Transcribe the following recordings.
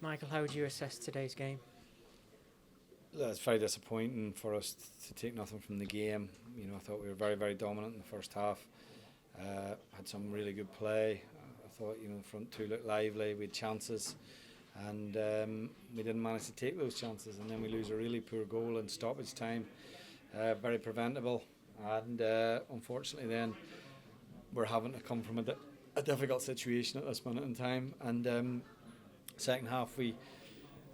Michael, how would you assess today's game? It's very disappointing for us to take nothing from the game. I thought we were very, very dominant in the first half. Had some really good play. I thought, the front two looked lively. We had chances, and we didn't manage to take those chances. And then we lose a really poor goal in stoppage time. Very preventable, and unfortunately, then we're having to come from a difficult situation at this minute in time. And second half, we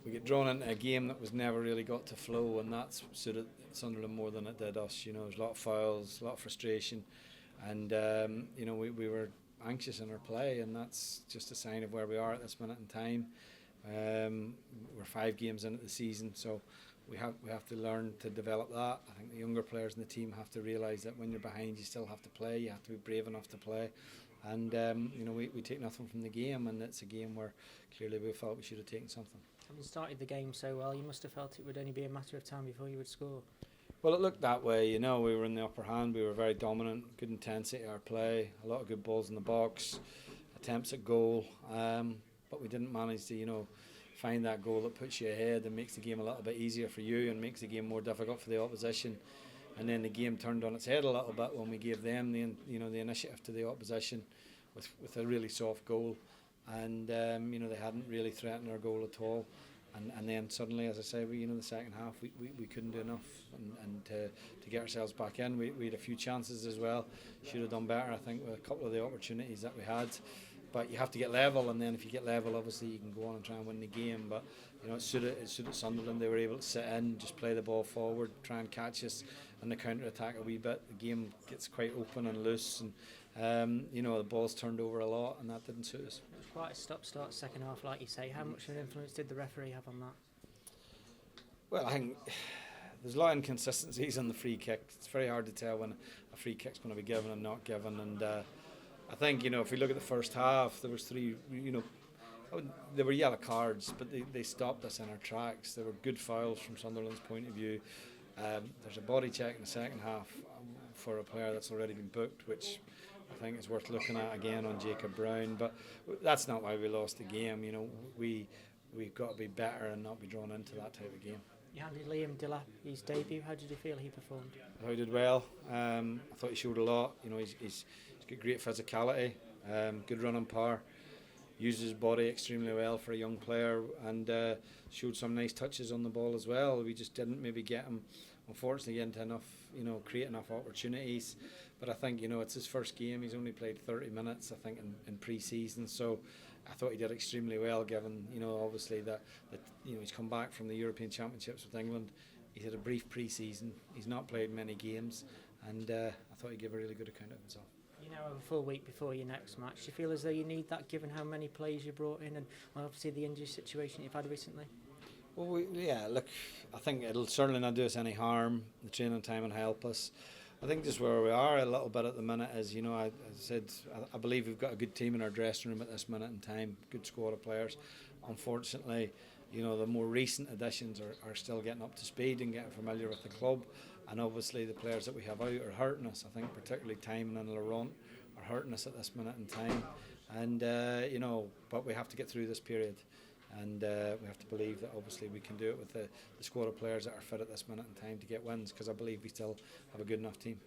get drawn into a game that was never really got to flow, and that's suited Sunderland more than it did us. There's a lot of fouls, a lot of frustration, and we were anxious in our play, and that's just a sign of where we are at this minute in time. We're 5 games into the season, so we have to learn to develop that. I think the younger players in the team have to realise that when you're behind, you still have to play. You have to be brave enough to play. And we take nothing from the game, and it's a game where clearly we felt we should have taken something. Having started the game so well, you must have felt it would only be a matter of time before you would score. Well, it looked that way. We were in the upper hand. We were very dominant, good intensity our play, a lot of good balls in the box, attempts at goal, but we didn't manage to find that goal that puts you ahead and makes the game a little bit easier for you and makes the game more difficult for the opposition. And then the game turned on its head a little bit when we gave them the initiative to the opposition with a really soft goal, and they hadn't really threatened our goal at all. And then suddenly, as I say, the second half we couldn't do enough, and to get ourselves back in. We had a few chances as well. Should have done better, I think, with a couple of the opportunities that we had. But you have to get level, and then if you get level, obviously you can go on and try and win the game. But it suited Sunderland. They were able to sit in, just play the ball forward, try and catch us, and the counter attack a wee bit. The game gets quite open and loose, and the ball's turned over a lot, and that didn't suit us. It was quite a stop-start second half, like you say. How much of an influence did the referee have on that? Well, I think there's a lot of inconsistencies on the free kick. It's very hard to tell when a free kick's going to be given and not given, and I think if we look at the first half, there was 3. They were yellow cards, but they stopped us in our tracks. There were good fouls from Sunderland's point of view. There's a body check in the second half for a player that's already been booked, which I think is worth looking at again on Jacob Brown. But that's not why we lost the game. We've got to be better and not be drawn into that type of game. You handed Liam Delap his debut. How did you feel he performed? I thought he did well. I thought he showed a lot. He's got great physicality, good running power, uses his body extremely well for a young player, and showed some nice touches on the ball as well. We just didn't maybe get him, unfortunately, into enough, create enough opportunities. But I think, it's his first game. He's only played 30 minutes, I think, in pre-season. So I thought he did extremely well, given, obviously that he's come back from the European Championships with England. He's had a brief pre-season. He's not played many games, and I thought he gave a really good account of himself. You now have a full week before your next match. Do you feel as though you need that, given how many players you brought in and obviously the injury situation you've had recently? Well, look, I think it'll certainly not do us any harm. The training time will help us. I think just where we are a little bit at the minute is, as I said, I believe we've got a good team in our dressing room at this minute in time, good squad of players. Unfortunately, the more recent additions are still getting up to speed and getting familiar with the club, and obviously the players that we have out are hurting us. I think particularly Timon and Laurent are hurting us at this minute in time, and but we have to get through this period, and we have to believe that obviously we can do it with the squad of players that are fit at this minute in time to get wins, because I believe we still have a good enough team.